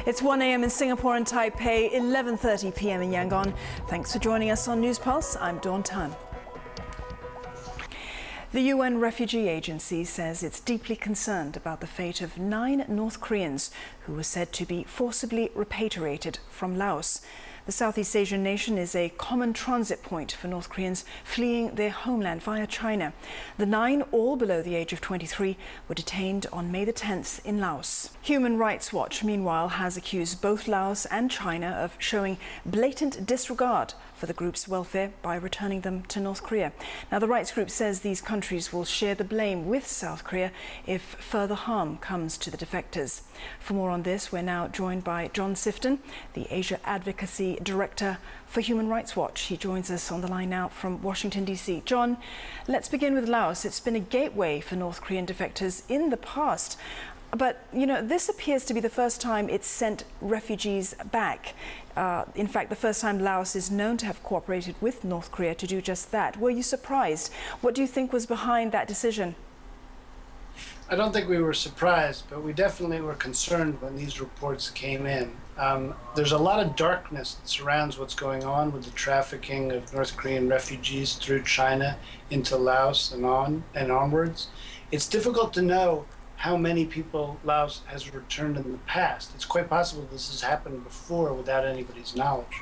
It's 1 a.m. in Singapore and Taipei, 11:30 p.m. in Yangon. Thanks for joining us on News Pulse. I'm Dawn Tan. The UN Refugee Agency says it's deeply concerned about the fate of 9 North Koreans who were said to be forcibly repatriated from Laos. The Southeast Asian nation is a common transit point for North Koreans fleeing their homeland via China. The 9, all below the age of 23, were detained on May the 10th in Laos. Human Rights Watch, meanwhile, has accused both Laos and China of showing blatant disregard for the group's welfare by returning them to North Korea. Now, the rights group says these countries will share the blame with South Korea if further harm comes to the defectors. For more on this, we're now joined by John Sifton, the Asia Advocacy Director for Human Rights Watch. He joins us on the line now from Washington, D.C. John, let's begin with Laos. It's been a gateway for North Korean defectors in the past. But, this appears to be the first time it's sent refugees back. In fact, the first time Laos is known to have cooperated with North Korea to do just that. Were you surprised? What do you think was behind that decision? I don't think we were surprised, but we definitely were concerned when these reports came in. There's a lot of darkness that surrounds what's going on with the trafficking of North Korean refugees through China into Laos and onwards. It's difficult to know how many people Laos has returned in the past. It's quite possible this has happened before without anybody's knowledge.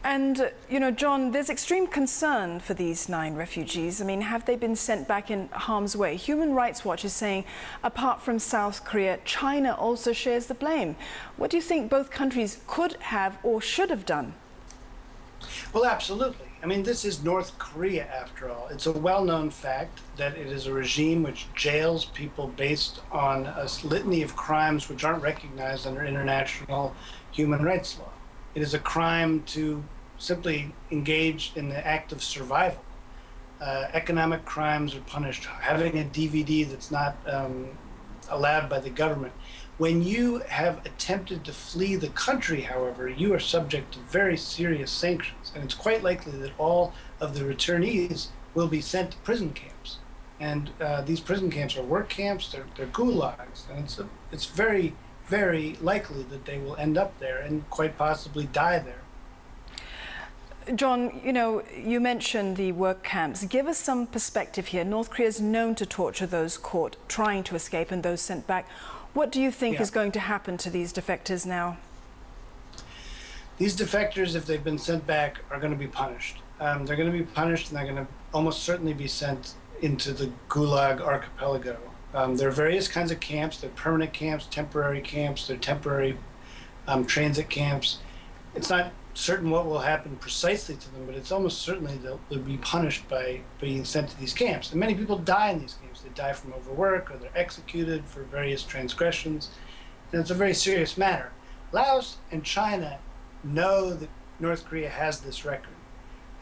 And, John, there's extreme concern for these 9 refugees. I mean, have they been sent back in harm's way? Human Rights Watch is saying, apart from South Korea, China also shares the blame. What do you think both countries could have or should have done? Well, absolutely. I mean, this is North Korea, after all. It's a well-known fact that it is a regime which jails people based on a litany of crimes which aren't recognized under international human rights law. It is a crime to simply engage in the act of survival. Economic crimes are punished. Having a DVD that's not allowed by the government. When you have attempted to flee the country, however, you are subject to very serious sanctions. And it's quite likely that all of the returnees will be sent to prison camps. And these prison camps are work camps, they're gulags. And it's very, very likely that they will end up there and quite possibly die there. John, you mentioned the work camps. Give us some perspective here. North Korea is known to torture those caught trying to escape and those sent back. What do you think is going to happen to these defectors now? These defectors, if they've been sent back, are going to be punished. They're going to be punished, and they're going to almost certainly be sent into the Gulag archipelago. There are various kinds of camps. They're permanent camps, temporary camps, they're temporary transit camps. It's not certain what will happen precisely to them, but it's almost certainly they'll be punished by being sent to these camps. And many people die in these camps. They die from overwork, or they're executed for various transgressions. And it's a very serious matter. Laos and China know that North Korea has this record.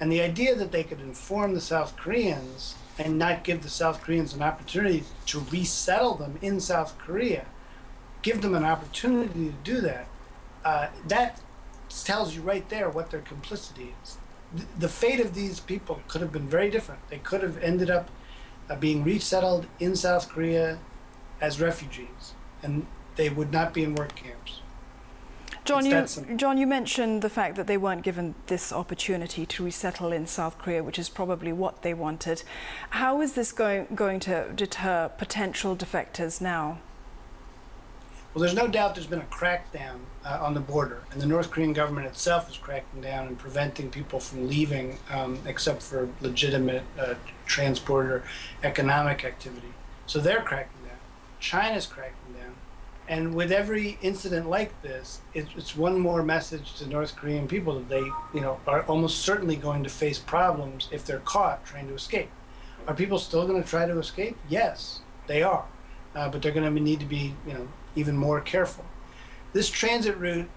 And the idea that they could inform the South Koreans and not give the South Koreans an opportunity to resettle them in South Korea, give them an opportunity to do that, that tells you right there what their complicity is. The fate of these people could have been very different. They could have ended up being resettled in South Korea as refugees, and they would not be in work camps. John, you mentioned the fact that they weren't given this opportunity to resettle in South Korea, which is probably what they wanted. How is this going to deter potential defectors now? Well, there's no doubt there's been a crackdown on the border, and the North Korean government itself is cracking down and preventing people from leaving except for legitimate transport or economic activity. So they're cracking down. China's cracking down. And with every incident like this, it's one more message to North Korean people that they are almost certainly going to face problems if they're caught trying to escape. Are people still going to try to escape? Yes, they are. But they're going to need to be even more careful. This transit route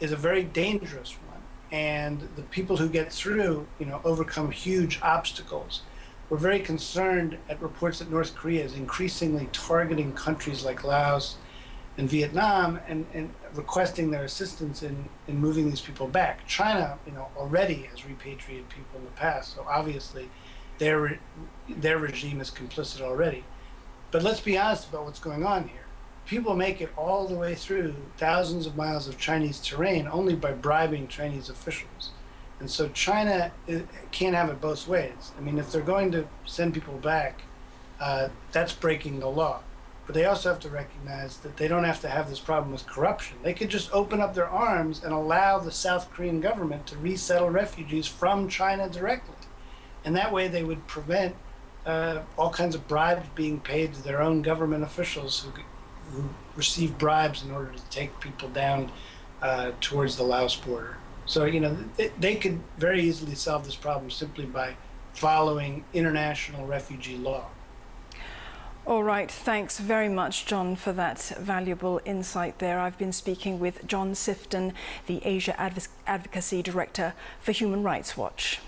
is a very dangerous one, and the people who get through, overcome huge obstacles. We're very concerned at reports that North Korea is increasingly targeting countries like Laos and Vietnam and requesting their assistance in moving these people back. China, already has repatriated people in the past, so obviously their regime is complicit already. But let's be honest about what's going on here. people make it all the way through thousands of miles of Chinese terrain only by bribing Chinese officials. And so China can't have it both ways. I mean, if they're going to send people back, that's breaking the law. But they also have to recognize that they don't have to have this problem with corruption. They could just open up their arms and allow the South Korean government to resettle refugees from China directly. And that way they would prevent all kinds of bribes being paid to their own government officials who receive bribes in order to take people down towards the Laos border. So, you know, they could very easily solve this problem simply by following international refugee law. All right, thanks very much, John, for that valuable insight there. I've been speaking with John Sifton, the Asia Advocacy Director for Human Rights Watch.